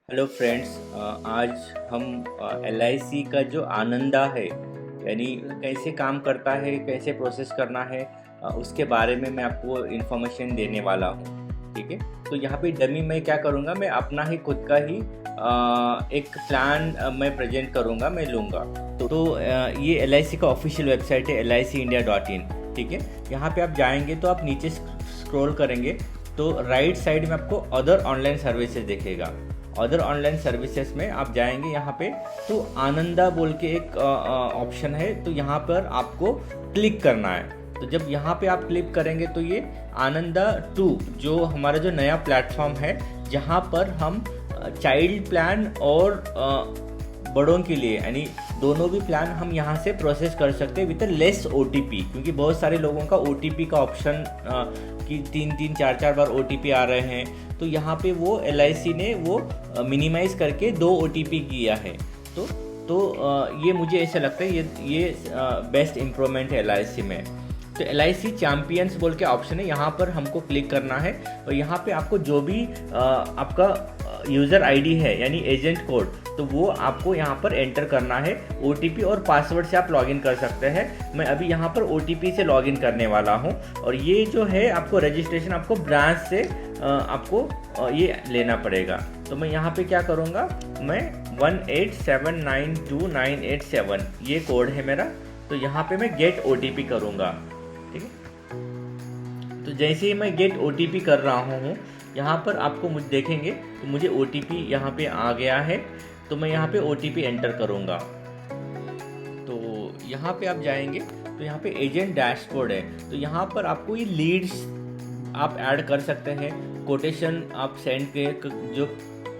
Hello friends, आज हम LIC का जो आनंदा है यानी कैसे काम करता है, कैसे प्रोसेस करना है, उसके बारे में मैं आपको इन्फॉर्मेशन देने वाला हूँ। ठीक है, तो यहाँ पे डमी मैं क्या करूँगा, मैं अपना ही खुद का ही एक प्लान मैं प्रेजेंट करूँगा, मैं लूँगा। ये LIC का ऑफिशियल वेबसाइट है licindia.in। ठीक है, यहाँ पे आप जाएंगे तो आप नीचे स्क्रॉल करेंगे तो राइट साइड में आपको अदर ऑनलाइन सर्विसेज दिखेगा। अदर ऑनलाइन सर्विसेज में आप जाएंगे यहाँ पे तो आनंदा बोल के एक ऑप्शन है, तो यहाँ पर आपको क्लिक करना है। तो जब यहाँ पे आप क्लिक करेंगे तो ये आनंदा 2 जो हमारा जो नया प्लेटफॉर्म है, जहाँ पर हम चाइल्ड प्लान और बड़ों के लिए यानी दोनों भी प्लान हम यहाँ से प्रोसेस कर सकते हैं विद लेस OTP, क्योंकि बहुत सारे लोगों का OTP का ऑप्शन कि 3-3 4-4 बार OTP आ रहे हैं। तो यहाँ पे वो LIC ने वो मिनिमाइज करके 2 OTP किया है। तो ये मुझे ऐसा लगता है ये बेस्ट इम्प्रूवमेंट है LIC में। तो LIC चैम्पियंस बोल के ऑप्शन है, यहाँ पर हमको क्लिक करना है और यहाँ पे आपको जो भी आपका यूज़र ID है यानी एजेंट कोड, तो वो आपको यहाँ पर एंटर करना है। OTP और पासवर्ड से आप लॉगिन कर सकते हैं। मैं अभी यहाँ पर OTP से लॉगिन करने वाला हूँ और ये जो है आपको रजिस्ट्रेशन आपको ब्रांच से आपको ये लेना पड़ेगा। तो मैं यहाँ पे क्या करूँगा, मैं 187929887 ये कोड है मेरा, तो यहाँ पे मैं गेट OTP करूँगा। ठीक है, तो जैसे ही मैं गेट OTP कर रहा हूँ, यहाँ पर आपको मुझे देखेंगे तो मुझे OTP यहाँ पे आ गया है। तो मैं यहाँ पे OTP एंटर करूँगा। तो यहाँ पे आप जाएंगे तो यहाँ पे एजेंट डैशबोर्ड है, तो यहाँ पर आपको ये लीड्स आप ऐड कर सकते हैं। कोटेशन आप सेंड के जो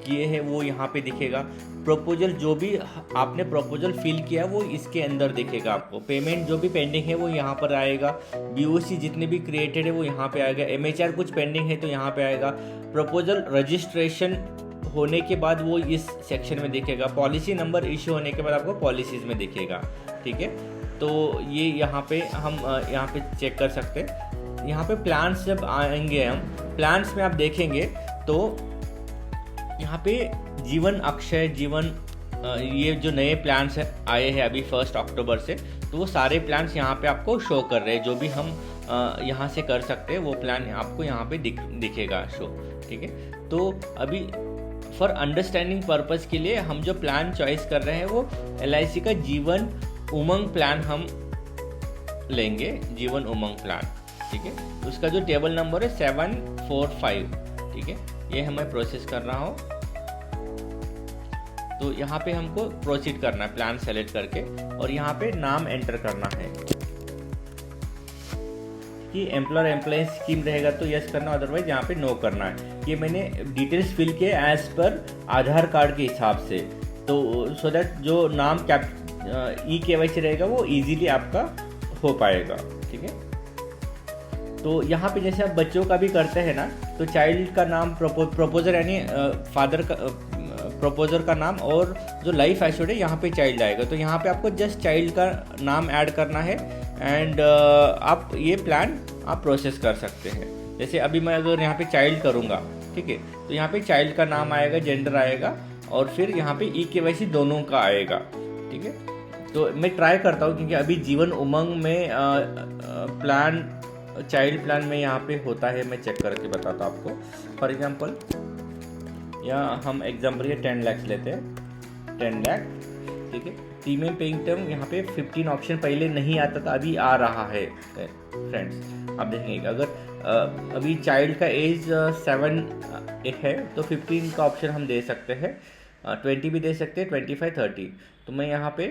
किए हैं वो यहाँ पे दिखेगा। प्रपोजल जो भी आपने प्रपोजल फिल किया वो इसके अंदर दिखेगा आपको। पेमेंट जो भी पेंडिंग है वो यहाँ पर आएगा। BOC जितने भी क्रिएटेड है वो यहाँ पे आएगा। MHR कुछ पेंडिंग है तो यहाँ पे आएगा। प्रपोजल रजिस्ट्रेशन होने के बाद वो इस सेक्शन में दिखेगा। पॉलिसी नंबर इशू होने के बाद आपको पॉलिसीज़ में दिखेगा। ठीक है, तो ये यहाँ पे हम यहाँ पे चेक कर सकते हैं। यहाँ पे प्लान्स जब आएंगे, हम प्लान्स में आप देखेंगे तो यहाँ पे जीवन अक्षय जीवन ये जो नए प्लान्स आए हैं अभी 1 अक्टूबर से, तो वो सारे प्लान्स यहाँ पे आपको शो कर रहे हैं। जो भी हम यहाँ से कर सकते हैं वो प्लान आपको यहाँ पे दिखेगा शो। ठीक है, तो अभी फॉर अंडरस्टैंडिंग पर्पस के लिए हम जो प्लान चॉइस कर रहे हैं वो LIC का जीवन उमंग प्लान हम लेंगे, जीवन उमंग प्लान। ठीक है, उसका जो टेबल नंबर है 745। ठीक है, ये हमें प्रोसेस कर रहा हूँ। तो यहाँ पे हमको प्रोसीड करना है प्लान सेलेक्ट करके और यहाँ पे नाम एंटर करना है कि एम्प्लॉयर एम्प्लॉय स्कीम रहेगा तो यस करना, अदरवाइज यहाँ पे नो करना है। ये मैंने डिटेल्स फिल किए एज पर आधार कार्ड के हिसाब से, तो सो दैट जो नाम EKYC रहेगा वो इजीली आपका हो पाएगा। ठीक है, तो यहाँ पे जैसे आप बच्चों का भी करते हैं ना, तो चाइल्ड का नाम प्रपोजर यानी फादर का प्रपोजर का नाम और जो लाइफ एश्योर्ड है यहाँ पे चाइल्ड आएगा। तो यहाँ पे आपको जस्ट चाइल्ड का नाम ऐड करना है एंड आप ये प्लान आप प्रोसेस कर सकते हैं। जैसे अभी मैं अगर यहाँ पे चाइल्ड करूँगा, ठीक है, तो यहाँ पे चाइल्ड का नाम आएगा, जेंडर आएगा और फिर यहाँ पे EKYC दोनों का आएगा। ठीक है, तो मैं ट्राई करता हूँ क्योंकि अभी जीवन उमंग में प्लान चाइल्ड प्लान में यहाँ पे होता है, मैं चेक करके बताता हूँ आपको। फॉर एग्जांपल यहाँ हम एग्जाम्पल ये 10 लाख लेते हैं, 10 लाख। ठीक है, प्रीमियम पेइंग टर्म यहाँ पे 15 ऑप्शन पहले नहीं आता था, अभी आ रहा है फ्रेंड्स। आप देखेंगे अगर अभी चाइल्ड का एज 7 है तो 15 का ऑप्शन हम दे सकते हैं, 20 भी दे सकते हैं, 25 30। तो मैं यहाँ पे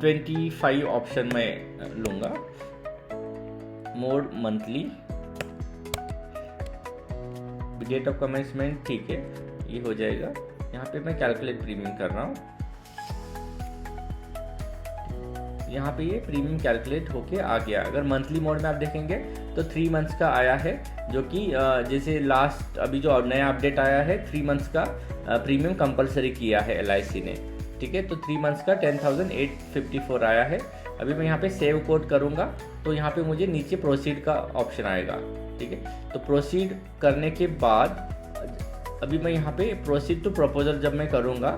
25 ऑप्शन में लूँगा। Mode monthly, date of commencement, ठीक है, ये हो जाएगा। यहाँ पे मैं कैलकुलेट प्रीमियम कर रहा हूँ। यहाँ पे ये प्रीमियम कैलकुलेट होके आ गया। अगर मंथली मोड में आप देखेंगे तो 3 मंथ्स का आया है, जो कि जैसे लास्ट अभी जो नया अपडेट आया है 3 मंथ्स का प्रीमियम कंपलसरी किया है LIC ने। ठीक है, तो 3 मंथ्स का 10,854 आया है। अभी मैं यहाँ पे सेव कोड करूँगा तो यहाँ पे मुझे नीचे प्रोसीड का ऑप्शन आएगा। ठीक है। तो प्रोसीड करने के बाद अभी मैं यहाँ पे प्रोसीड टू प्रपोजल जब मैं करूँगा,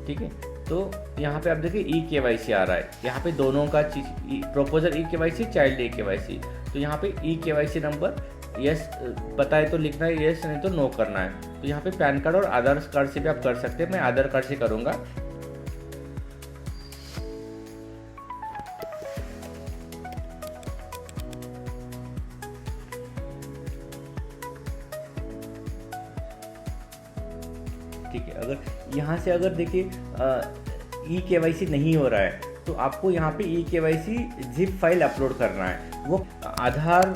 ठीक है, तो यहाँ पे आप देखिए EKYC आ रहा है। यहाँ पे दोनों का चीज प्रपोजल EKYC, चाइल्ड EKYC। तो यहाँ पे EKYC नंबर यस पता है तो लिखना है यस, नहीं तो नो करना है। तो यहाँ पे पैन कार्ड और आधार कार्ड से भी आप कर सकते हैं। मैं आधार कार्ड से करूँगा। ठीक है, अगर यहाँ से अगर देखिए EKYC नहीं हो रहा है तो आपको यहाँ पे EKYC जिप फाइल अपलोड करना है। वो आधार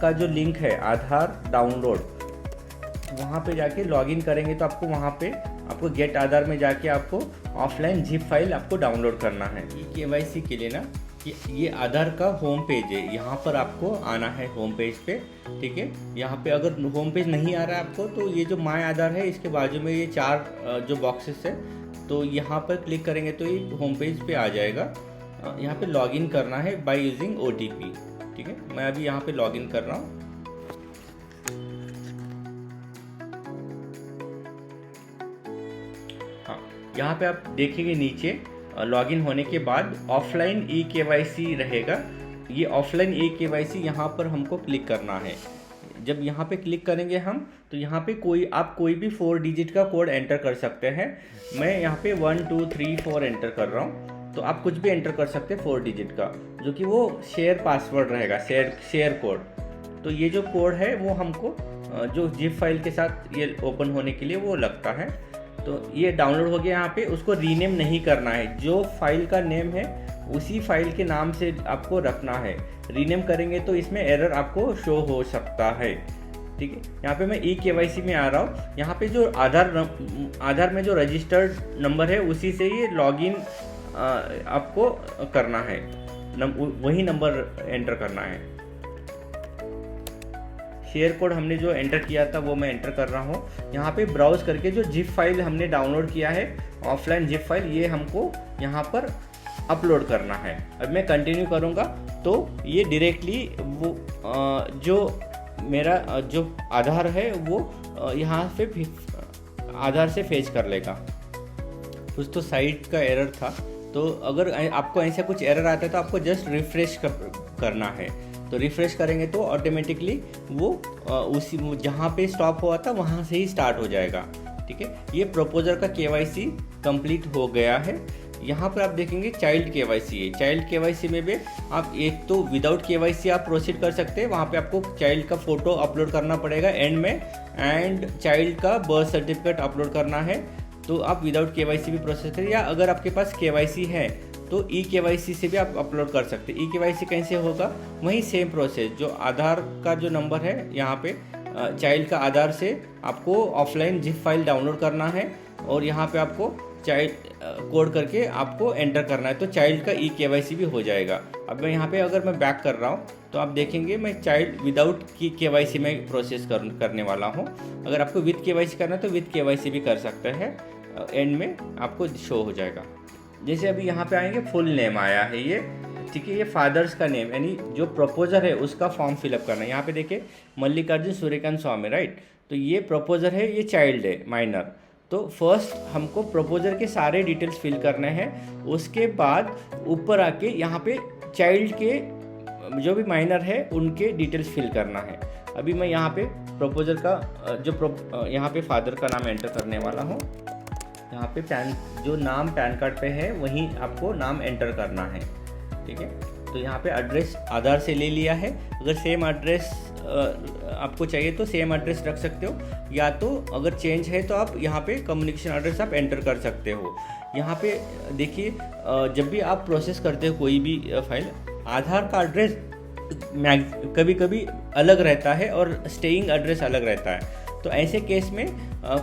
का जो लिंक है, आधार डाउनलोड, वहाँ पे जाके लॉगिन करेंगे तो आपको वहाँ पे आपको गेट आधार में जाके आपको ऑफलाइन जिप फाइल आपको डाउनलोड करना है। EKYC के लिए ना कि ये आधार का होम पेज है, यहाँ पर आपको आना है होम पेज पे, ठीक है। यहाँ पे अगर होम पेज नहीं आ रहा है आपको तो ये जो माय आधार है इसके बाजू में ये 4 जो बॉक्सेस है, तो यहाँ पर क्लिक करेंगे तो ये होम पेज पे आ जाएगा। यहाँ पे लॉगिन करना है बाय यूजिंग OTP, ठीक है। मैं अभी यहाँ पे लॉगिन कर रहा हूँ। हाँ, यहाँ पे आप देखेंगे नीचे लॉगिन होने के बाद ऑफलाइन EKYC रहेगा। ये ऑफलाइन EKYC यहाँ पर हमको क्लिक करना है। जब यहाँ पे क्लिक करेंगे हम तो यहाँ पे आप कोई भी 4 डिजिट का कोड एंटर कर सकते हैं। मैं यहाँ पे 1 2 3 4 एंटर कर रहा हूँ। तो आप कुछ भी एंटर कर सकते हैं 4 डिजिट का, जो कि वो शेयर पासवर्ड रहेगा, शेयर कोड। तो ये जो कोड है वो हमको जो जिप फाइल के साथ ये ओपन होने के लिए वो लगता है। तो ये डाउनलोड हो गया। यहाँ पे उसको रीनेम नहीं करना है, जो फाइल का नेम है उसी फाइल के नाम से आपको रखना है। रीनेम करेंगे तो इसमें एरर आपको शो हो सकता है, ठीक है। यहाँ पे मैं EKYC में आ रहा हूँ। यहाँ पे जो आधार में जो रजिस्टर्ड नंबर है उसी से ये लॉगिन आपको करना है, वही नंबर एंटर करना है। शेयर कोड हमने जो एंटर किया था वो मैं एंटर कर रहा हूँ। यहाँ पे ब्राउज करके जो जिप फाइल हमने डाउनलोड किया है, ऑफलाइन जिप फाइल, ये हमको यहाँ पर अपलोड करना है। अब मैं कंटिन्यू करूँगा तो ये डायरेक्टली वो जो मेरा जो आधार है वो यहाँ पे आधार से फेच कर लेगा। कुछ तो साइट का एरर था, तो अगर आपको ऐसा कुछ एरर आता है तो आपको जस्ट रिफ्रेश करना है। तो रिफ्रेश करेंगे तो ऑटोमेटिकली वो उसी जहाँ पे स्टॉप हुआ था वहाँ से ही स्टार्ट हो जाएगा, ठीक है। ये प्रपोजल का KYC कंप्लीट हो गया है। यहाँ पर आप देखेंगे चाइल्ड KYC है। चाइल्ड KYC में भी आप एक तो विदाउट KYC आप प्रोसीड कर सकते हैं। वहाँ पे आपको चाइल्ड का फोटो अपलोड करना पड़ेगा एंड में, एंड चाइल्ड का बर्थ सर्टिफिकेट अपलोड करना है। तो आप विदाउट KYC भी प्रोसेस करें, या अगर आपके पास KYC है तो EKYC से भी आप अपलोड कर सकते हैं। EKYC कैसे होगा, वही सेम प्रोसेस, जो आधार का जो नंबर है यहाँ पे चाइल्ड का आधार से आपको ऑफलाइन जिप फाइल डाउनलोड करना है और यहाँ पे आपको चाइल्ड कोड करके आपको एंटर करना है, तो चाइल्ड का EKYC भी हो जाएगा। अब मैं यहाँ पे अगर मैं बैक कर रहा हूँ तो आप देखेंगे मैं चाइल्ड विदाउट KYC में प्रोसेस करने वाला हूँ। अगर आपको विद KYC करना है तो विद KYC भी कर सकते हैं, एंड में आपको शो हो जाएगा। जैसे अभी यहाँ पे आएंगे फुल नेम आया है ये, ठीक है। ये फादर्स का नेम यानी जो प्रपोजर है उसका फॉर्म फिलअप करना है। यहाँ पे देखिए मल्लिकार्जुन सूर्यकांत स्वामी, राइट। तो ये प्रपोजर है, ये चाइल्ड है, माइनर। तो फर्स्ट हमको प्रपोजर के सारे डिटेल्स फिल करने हैं। उसके बाद ऊपर आके यहाँ पे चाइल्ड के जो भी माइनर है उनके डिटेल्स फिल करना है। अभी मैं यहाँ पे प्रपोजर का यहाँ पे फादर का नाम एंटर करने वाला हूँ। यहाँ पे जो नाम पैन कार्ड पे है वही आपको नाम एंटर करना है, ठीक है। तो यहाँ पे एड्रेस आधार से ले लिया है। अगर सेम एड्रेस आपको चाहिए तो सेम एड्रेस रख सकते हो, या तो अगर चेंज है तो आप यहाँ पे कम्युनिकेशन एड्रेस आप एंटर कर सकते हो। यहाँ पे देखिए जब भी आप प्रोसेस करते हो कोई भी फाइल, आधार का एड्रेस कभी कभी अलग रहता है और स्टेइंग एड्रेस अलग रहता है। तो ऐसे केस में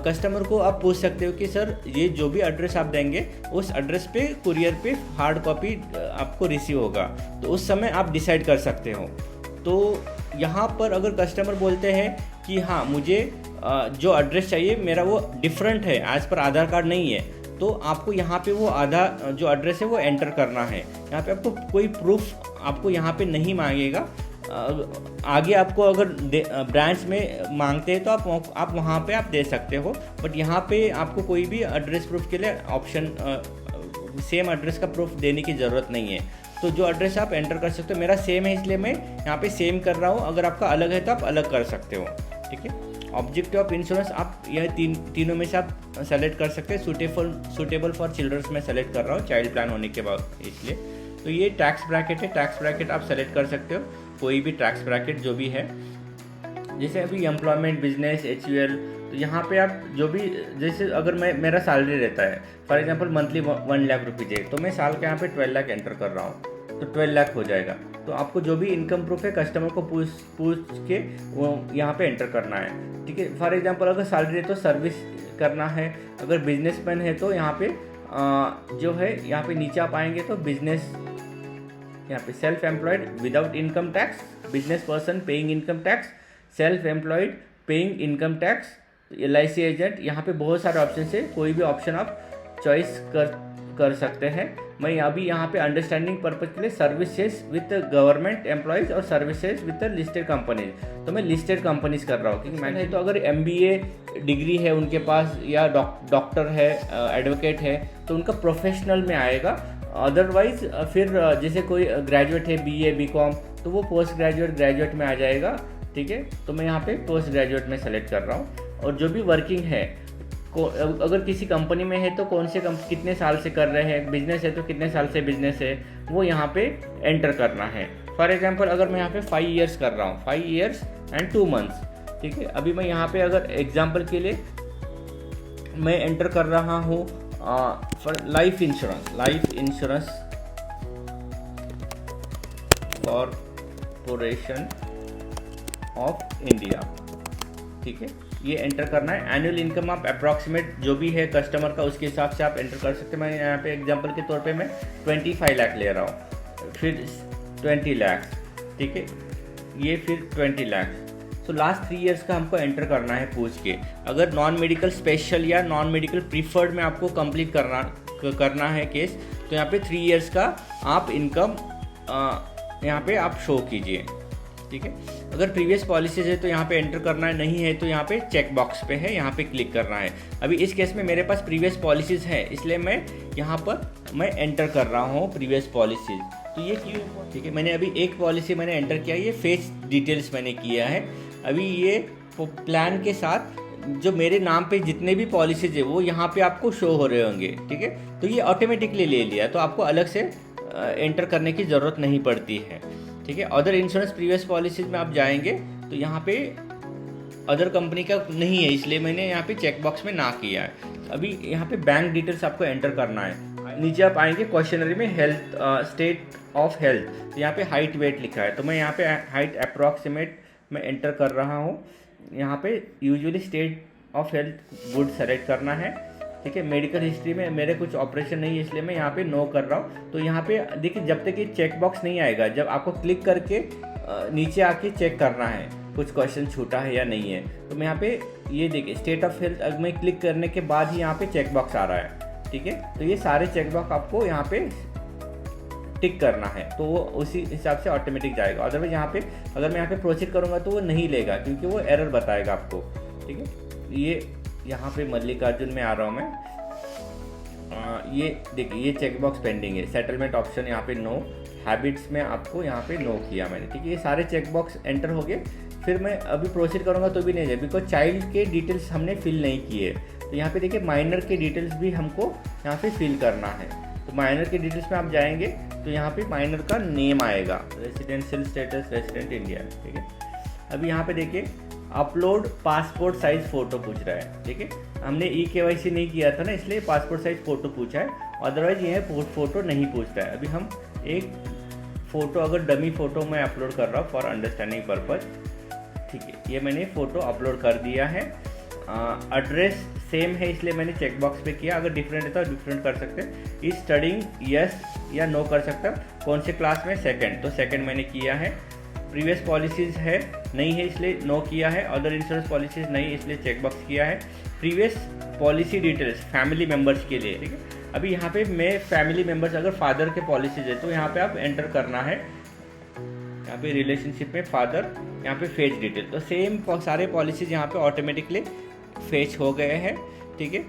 कस्टमर को आप पूछ सकते हो कि सर ये जो भी एड्रेस आप देंगे उस एड्रेस पे कुरियर पे हार्ड कॉपी आपको रिसीव होगा, तो उस समय आप डिसाइड कर सकते हो। तो यहाँ पर अगर कस्टमर बोलते हैं कि हाँ मुझे जो एड्रेस चाहिए मेरा वो डिफरेंट है, एज पर आधार कार्ड नहीं है, तो आपको यहाँ पे वो आधार जो एड्रेस है वो एंटर करना है। यहाँ पे आपको कोई प्रूफ आपको यहाँ पे नहीं मांगेगा, आगे आपको अगर ब्रांच में मांगते हैं तो आप वहाँ पे आप दे सकते हो, बट यहाँ पे आपको कोई भी एड्रेस प्रूफ के लिए ऑप्शन सेम एड्रेस का प्रूफ देने की ज़रूरत नहीं है। तो जो एड्रेस आप एंटर कर सकते हो, मेरा सेम है इसलिए मैं यहाँ पे सेम कर रहा हूँ। अगर आपका अलग है तो आप अलग कर सकते हो, ठीक है। ऑब्जेक्टिव ऑफ इंश्योरेंस आप यह तीनों में से आप सेलेक्ट कर सकते हैं। सूटेबल फॉर चिल्ड्रंस में सेलेक्ट कर रहा हूँ चाइल्ड प्लान होने के बाद, इसलिए। तो ये टैक्स ब्रैकेट है, टैक्स ब्रैकेट आप सेलेक्ट कर सकते हो, कोई भी टैक्स ब्रैकेट जो भी है। जैसे अभी एम्प्लॉयमेंट, बिजनेस, HUL, तो यहाँ पे आप जो भी, जैसे अगर मेरा सैलरी रहता है for example monthly 1 lakh rupees है, तो मैं साल के यहाँ पे 12 लाख एंटर कर रहा हूँ, तो 12 लाख हो जाएगा। तो आपको जो भी इनकम प्रूफ है कस्टमर को पूछ के वो यहाँ पे एंटर करना है, ठीक है। फॉर एग्जांपल अगर सैलरी है तो सर्विस करना है, अगर बिजनेसमैन है तो यहाँ पे जो है यहाँ पे नीचे आप आएंगे तो बिजनेस, यहाँ पे self employed without income tax, business person paying income tax, self employed paying income tax, LIC agent. यहाँ पे बहुत सारे ऑप्शन है, कोई भी ऑप्शन आप चॉइस कर सकते हैं। मैं अभी यहाँ पे अंडरस्टैंडिंग पर्पज के लिए सर्विसेज विद गवर्नमेंट एम्प्लॉयज़ और सर्विसेज विद लिस्टेड कंपनीज, तो मैं लिस्टेड कंपनीज कर रहा हूँ, क्योंकि मैंने तो अगर MBA डिग्री है उनके पास या डॉक्टर है, एडवोकेट है, तो उनका प्रोफेशनल में आएगा। अदरवाइज फिर जैसे कोई ग्रेजुएट है BA BCom, तो वो पोस्ट ग्रेजुएट में आ जाएगा, ठीक है। तो मैं यहाँ पे पोस्ट ग्रेजुएट में सेलेक्ट कर रहा हूँ। और जो भी वर्किंग है, अगर किसी कंपनी में है तो कितने साल से कर रहे हैं, बिजनेस है तो कितने साल से बिजनेस है, वो यहाँ पे एंटर करना है। फॉर एग्जांपल अगर मैं यहाँ पे 5 ईयर्स कर रहा हूँ, 5 ईयर्स एंड 2 मंथ्स, ठीक है। अभी मैं यहाँ पे अगर एग्जांपल के लिए मैं एंटर कर रहा हूँ for life insurance corporation of India, ठीक है। ये एंटर करना है। एनुअल इनकम आप अप्रॉक्सीमेट जो भी है कस्टमर का उसके हिसाब से आप एंटर कर सकते हैं। मैं यहाँ पे एग्जांपल के तौर पे मैं 25 लाख ले रहा हूँ, फिर 20 लाख, ठीक है, ये फिर 20 लाख। सो लास्ट 3 इयर्स का हमको एंटर करना है पूछ के। अगर नॉन मेडिकल स्पेशल या नॉन मेडिकल प्रीफर्ड में आपको कंप्लीट करना है केस, तो यहाँ पे 3 इयर्स का आप इनकम यहाँ पे आप शो कीजिए, ठीक है। अगर प्रीवियस पॉलिसीज है तो यहाँ पे एंटर करना है, नहीं है तो यहाँ पे चेक बॉक्स पे है, यहाँ पे क्लिक करना है। अभी इस केस में मेरे पास प्रीवियस पॉलिसीज है, इसलिए मैं यहाँ पर मैं एंटर कर रहा हूँ प्रीवियस पॉलिसीज। तो ये क्यों, ठीक है। मैंने अभी एक पॉलिसी मैंने एंटर किया, ये फेस डिटेल्स मैंने किया है। अभी ये प्लान के साथ जो मेरे नाम पे जितने भी पॉलिसीज है वो यहाँ पे आपको शो हो रहे होंगे, ठीक है। तो ये ऑटोमेटिकली ले लिया, तो आपको अलग से एंटर करने की ज़रूरत नहीं पड़ती है, ठीक है। अदर इंश्योरेंस प्रीवियस पॉलिसीज में आप जाएंगे तो यहाँ पे अदर कंपनी का नहीं है, इसलिए मैंने यहाँ पे चेक बॉक्स में ना किया है। अभी यहाँ पे बैंक डिटेल्स आपको एंटर करना है। नीचे आप आएंगे क्वेश्चनरी में हेल्थ, स्टेट ऑफ हेल्थ, तो यहाँ पे हाइट वेट लिखा है, तो मैं यहाँ पे हाइट अप्रॉक्सीमेट मैं एंटर कर रहा हूँ। यहाँ पे usually state of health good select करना है, ठीक है। मेडिकल हिस्ट्री में मेरे कुछ ऑपरेशन नहीं है, इसलिए मैं यहाँ पे नो कर रहा हूँ। तो यहाँ पे देखिए जब तक ये चेक बॉक्स नहीं आएगा, जब आपको क्लिक करके नीचे आके चेक करना है कुछ क्वेश्चन छूटा है या नहीं है। तो मैं यहाँ पे ये देखिए स्टेट ऑफ हेल्थ, अगर मैं क्लिक करने के बाद ही यहाँ पे चेक बॉक्स आ रहा है, ठीक है। तो ये सारे चेक बॉक्स आपको यहाँ पे टिक करना है, तो वो उसी हिसाब से ऑटोमेटिक जाएगा। अदरवाइज यहाँ पे अगर मैं यहाँ पे प्रोसीड करूँगा तो वो नहीं लेगा, क्योंकि वो एरर बताएगा आपको, ठीक है। ये यहाँ पे मल्लिकार्जुन में आ रहा हूँ मैं। ये देखिए ये चेक बॉक्स पेंडिंग है, सेटलमेंट ऑप्शन यहाँ पे नो, हैबिट्स में आपको यहाँ पे नो किया मैंने, ठीक है। ये सारे चेक बॉक्स एंटर हो गए। फिर मैं अभी प्रोसीड करूँगा तो भी नहीं जाए, बिकॉज चाइल्ड के डिटेल्स हमने फिल नहीं किए। तो यहाँ पे देखिए माइनर के डिटेल्स भी हमको यहाँ पे फिल करना है। तो माइनर के डिटेल्स में आप जाएंगे तो यहाँ पे माइनर का नेम आएगा, रेसिडेंशियल स्टेटस रेसिडेंट इंडिया, ठीक है। अभी यहाँ पे देखिए अपलोड पासपोर्ट साइज फ़ोटो पूछ रहा है, ठीक है। हमने KYC नहीं किया था ना, इसलिए पासपोर्ट साइज फ़ोटो पूछा है, अदरवाइज ये फ़ोटो नहीं पूछता है। अभी हम एक फ़ोटो अगर डमी फ़ोटो मैं अपलोड कर रहा हूँ फॉर अंडरस्टैंडिंग पर्पज़, ठीक है। ये मैंने फ़ोटो अपलोड कर दिया है। एड्रेस सेम है इसलिए मैंने चेक बॉक्स पे किया, अगर डिफरेंट है तो डिफरेंट कर सकते हैं। इस स्टडिंग यस या नो कर सकता हूँ। कौन से क्लास में, सेकंड, तो सेकंड मैंने किया है। प्रीवियस पॉलिसीज़ है नहीं है इसलिए नो किया है। अदर इंश्योरेंस पॉलिसीज़ नहीं इसलिए चेक बॉक्स किया है। Previous policy details family members के लिए, ठीक है। अभी यहाँ पे मैं फैमिली मेम्बर्स अगर फादर के पॉलिसीज है तो यहाँ पे आप एंटर करना है। यहाँ पे रिलेशनशिप में फादर, यहाँ पे फेच डिटेल, तो सेम सारे पॉलिसीज यहाँ पे ऑटोमेटिकली फेच हो गए हैं। ठीक है,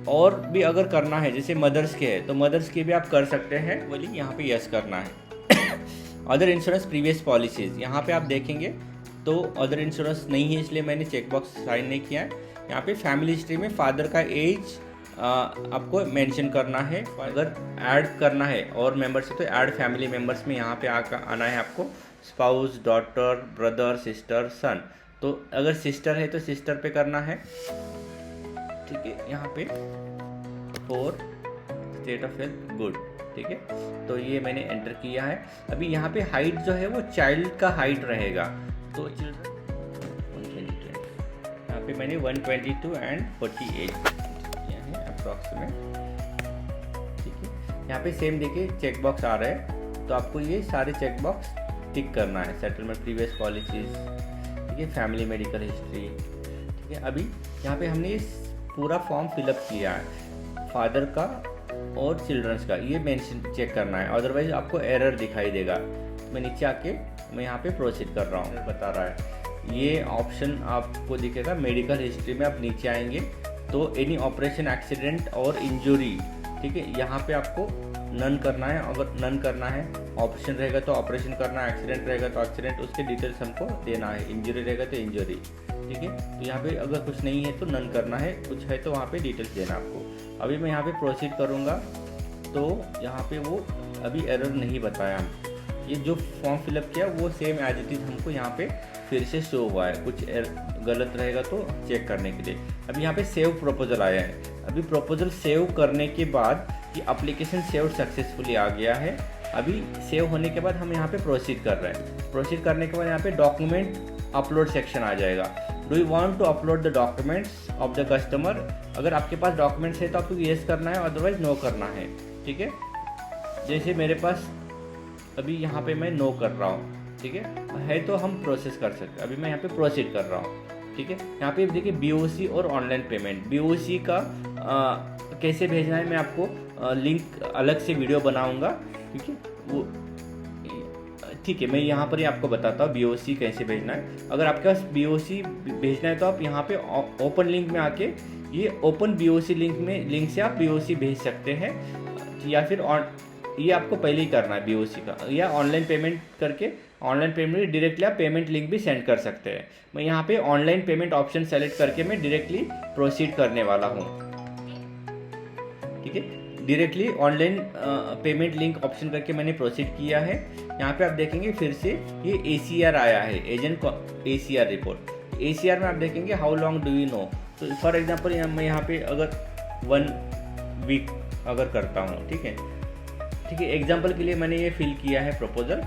और भी अगर करना है जैसे मदर्स के है तो मदर्स के भी आप कर सकते हैं, बोलिए यहाँ पे यस करना है। अदर इंश्योरेंस प्रीवियस पॉलिसीज़, यहाँ पे आप देखेंगे तो अदर इंश्योरेंस नहीं है इसलिए मैंने चेकबॉक्स साइन नहीं किया है। यहाँ पे फैमिली हिस्ट्री में फादर का एज आपको मेंशन करना है। अगर ऐड करना है और मेंबर्स है तो ऐड फैमिली मेंबर्स में यहाँ पे आना है आपको, स्पाउस, डॉटर, ब्रदर, सिस्टर, सन। तो अगर सिस्टर है तो सिस्टर पे करना है। ठीक है, यहाँ पे for state of health good. ठीक है, तो ये मैंने एंटर किया है। अभी यहाँ पे हाइट जो है वो चाइल्ड का हाइट रहेगा, तो चिल्ड्रन 122, यहाँ पे मैंने 122 एंड 48 किया है अप्रॉक्सीमेट। ठीक है, यहाँ पे सेम देखिए चेक बॉक्स आ रहा है, तो आपको ये सारे चेक बॉक्स टिक करना है। सेटलमेंट प्रीवियस पॉलिसीज, ठीक है, फैमिली मेडिकल हिस्ट्री। ठीक है, अभी यहाँ पे हमने ये पूरा फॉर्म फिलअप किया है फादर का और चिल्ड्रंस का, ये मेंशन चेक करना है, अदरवाइज आपको एरर दिखाई देगा। मैं नीचे आके मैं यहाँ पे प्रोसीड कर रहा हूँ, बता रहा है ये ऑप्शन आपको दिखेगा मेडिकल हिस्ट्री में। आप नीचे आएंगे तो एनी ऑपरेशन, एक्सीडेंट और इंजरी, ठीक है, यहाँ पे आपको नन करना है। अगर नन करना है, ऑपरेशन रहेगा तो ऑपरेशन करना है, एक्सीडेंट रहेगा तो एक्सीडेंट, उसके डिटेल्स हमको देना है, इंजरी रहेगा तो इंजरी। ठीक है, तो यहाँ पे अगर कुछ नहीं है तो नन करना है, कुछ है तो वहाँ पे डिटेल्स देना आपको। अभी मैं यहाँ पे प्रोसीड करूँगा तो यहाँ पे वो अभी एरर नहीं बताया। ये जो फॉर्म फिलअप किया वो सेम एज इट इज़ हमको यहाँ पे फिर से शो हुआ है, कुछ गलत रहेगा तो चेक करने के लिए। अभी यहाँ पे सेव प्रपोजल आया है। अभी प्रपोजल सेव करने के बाद ये एप्लीकेशन सेव सक्सेसफुली आ गया है। अभी सेव होने के बाद हम यहाँ पे प्रोसीड कर रहे हैं। प्रोसीड करने के बाद यहाँ पे डॉक्यूमेंट अपलोड सेक्शन आ जाएगा। Do you want to upload the documents of the customer? अगर आपके पास डॉक्यूमेंट्स है तो आपको येस करना है, अदरवाइज नो करना है। ठीक है, जैसे मेरे पास अभी यहाँ पे मैं नो कर रहा हूँ, ठीक है तो हम प्रोसेस कर सकते हैं। अभी मैं यहाँ पे प्रोसीड कर रहा हूँ। ठीक है, यहाँ पे देखिए BOC और ऑनलाइन पेमेंट। BOC का कैसे भेजना है मैं आपको लिंक अलग से वीडियो बनाऊँगा। ठीक है, वो ठीक है, मैं यहाँ पर ही आपको बताता हूँ BOC कैसे भेजना है। अगर आपके पास BOC भेजना है तो आप यहाँ पे ओपन लिंक में आके ये ओपन BOC लिंक से आप BOC भेज सकते हैं, या फिर ये आपको पहले ही करना है BOC का, या ऑनलाइन पेमेंट करके ऑनलाइन पेमेंट डायरेक्टली आप पेमेंट लिंक भी सेंड कर सकते हैं। मैं यहाँ पे ऑनलाइन पेमेंट ऑप्शन सेलेक्ट करके मैं डायरेक्टली प्रोसीड करने वाला हूँ। ठीक है, directly online payment link option करके मैंने प्रोसीड किया है। यहाँ पे आप देखेंगे फिर से ये ACR आया है, एजेंट ACR रिपोर्ट। ACR में आप देखेंगे how long do you know. तो फॉर एग्जांपल मैं यहाँ पे अगर 1 वीक अगर करता हूँ, ठीक है, एग्जांपल के लिए मैंने ये फिल किया है प्रपोजल।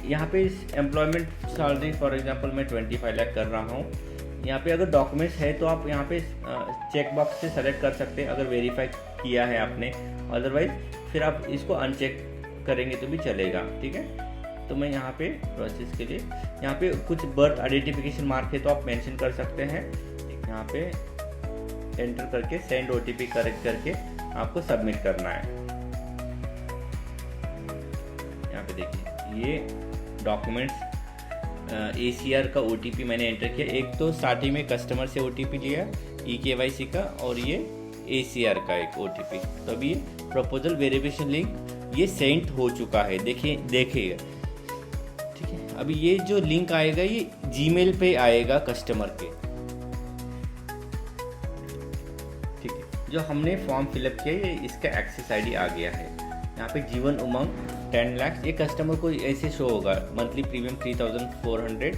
यहाँ पे इस एम्प्लॉयमेंट सैलरी फॉर एग्जांपल मैं 25 लाख कर रहा हूँ। यहाँ पे अगर डॉक्यूमेंट्स है तो आप यहाँ पे चेक बॉक्स से सेलेक्ट कर सकते हैं अगर वेरीफाई किया है आपने, अदरवाइज फिर आप इसको अनचेक करेंगे तो भी चलेगा। ठीक है, तो मैं यहाँ पे प्रोसेस के लिए यहाँ पे कुछ बर्थ आइडेंटिफिकेशन मार्क है तो आप मेंशन कर सकते हैं। यहाँ पे एंटर करके सेंड OTP करेक्ट करके आपको सबमिट करना है। यहाँ पे देखिए ये डॉक्यूमेंट्स ACR का OTP मैंने एंटर किया। एक तो स्टार्टिंग में कस्टमर से OTP लिया eKYC का, और ये ACR का एक OTP। तो अभी ये प्रपोजल वेरिफिकेशन लिंक ये सेंड हो चुका है, देखिएगा। ठीक है, अभी ये जो लिंक आएगा ये Gmail पे आएगा कस्टमर के। ठीक है, जो हमने फॉर्म फिलअप किया ये इसका एक्सेस ID आ गया है। यहाँ पे जीवन उमंग 10 लाख, ये कस्टमर को ऐसे शो होगा। मंथली प्रीमियम 3400,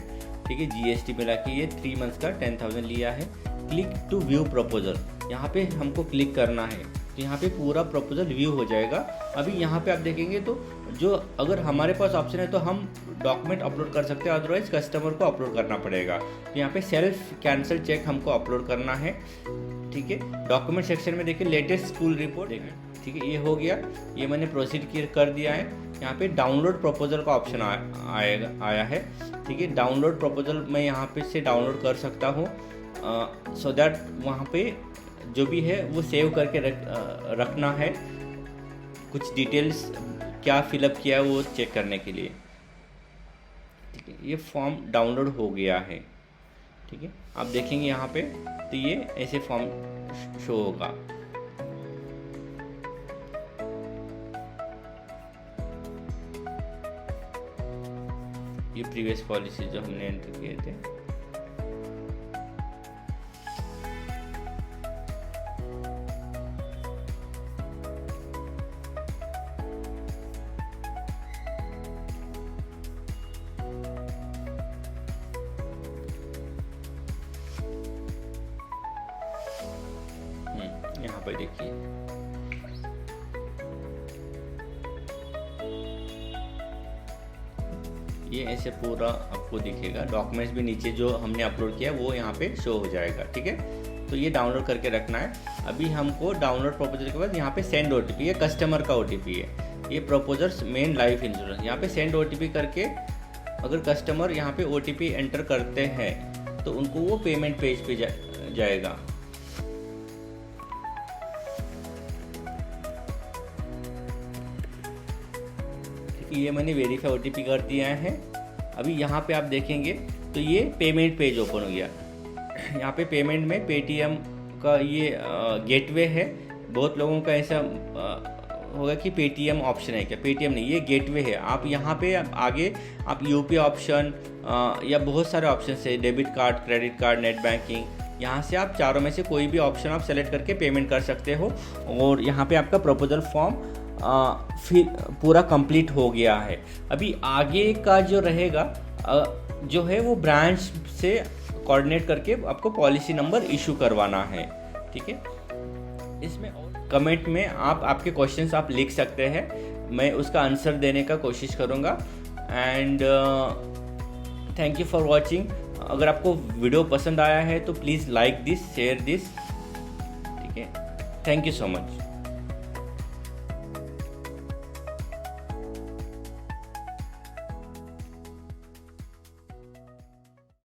ठीक है, GST मिला के ये 3 मंथ्स का 10,000 लिया है। क्लिक टू व्यू प्रपोजल, यहाँ पे हमको क्लिक करना है, तो यहाँ पे पूरा प्रपोजल व्यू हो जाएगा। अभी यहाँ पे आप देखेंगे तो जो अगर हमारे पास ऑप्शन है तो हम डॉक्यूमेंट अपलोड कर सकते हैं, अदरवाइज कस्टमर को अपलोड करना पड़ेगा। तो यहाँ पे सेल्फ कैंसल चेक हमको अपलोड करना है। ठीक है, डॉक्यूमेंट सेक्शन में देखिए लेटेस्ट स्कूल रिपोर्ट, ठीक है, ये हो गया, ये मैंने प्रोसीड कर दिया है। यहाँ पे डाउनलोड प्रपोजल का ऑप्शन आया है। ठीक है, डाउनलोड प्रपोजल मैं यहाँ पे से डाउनलोड कर सकता हूँ, सो दैट वहाँ पे जो भी है वो सेव करके रखना है, कुछ डिटेल्स क्या फिलअप किया है वो चेक करने के लिए। ठीक है, ये फॉर्म डाउनलोड हो गया है। ठीक है, आप देखेंगे यहाँ पे तो ये ऐसे फॉर्म शो होगा। ये प्रीवियस पॉलिसी जो हमने एंटर किए थे। यहाँ पर देखिए ये ऐसे पूरा आपको दिखेगा। डॉक्यूमेंट्स भी नीचे जो हमने अपलोड किया वो यहाँ पे शो हो जाएगा। ठीक है, तो ये डाउनलोड करके रखना है। अभी हमको डाउनलोड प्रपोजल के बाद यहाँ पे सेंड OTP, ये कस्टमर का OTP है। ये प्रपोजर्स मेन लाइफ इंश्योरेंस, यहाँ पे सेंड OTP करके अगर कस्टमर यहाँ पे OTP एंटर करते हैं तो उनको वो पेमेंट पेज पे जाएगा। ये मैंने वेरीफाई OTP कर दिया है। अभी यहाँ पे आप देखेंगे तो ये पेमेंट पेज ओपन हो गया। यहाँ पे पेमेंट में पेटीएम का ये गेटवे है। बहुत लोगों का ऐसा होगा कि पेटीएम ऑप्शन है, क्या पेटीएम नहीं, ये गेटवे है। आप यहाँ पे आगे आप UPI ऑप्शन या बहुत सारे ऑप्शन है, debit card, credit card, net banking, यहाँ से आप चारों में से कोई भी ऑप्शन आप सेलेक्ट करके पेमेंट कर सकते हो। और यहाँ पे आपका प्रपोजल फॉर्म फिर पूरा कंप्लीट हो गया है। अभी आगे का जो रहेगा जो है वो ब्रांच से कोऑर्डिनेट करके आपको पॉलिसी नंबर इशू करवाना है। ठीक है, इसमें कमेंट में आप आपके क्वेश्चंस आप लिख सकते हैं, मैं उसका आंसर देने का कोशिश करूँगा। And thank you for watching. अगर आपको वीडियो पसंद आया है तो please like this, share this. ठीक है, थैंक यू सो मच।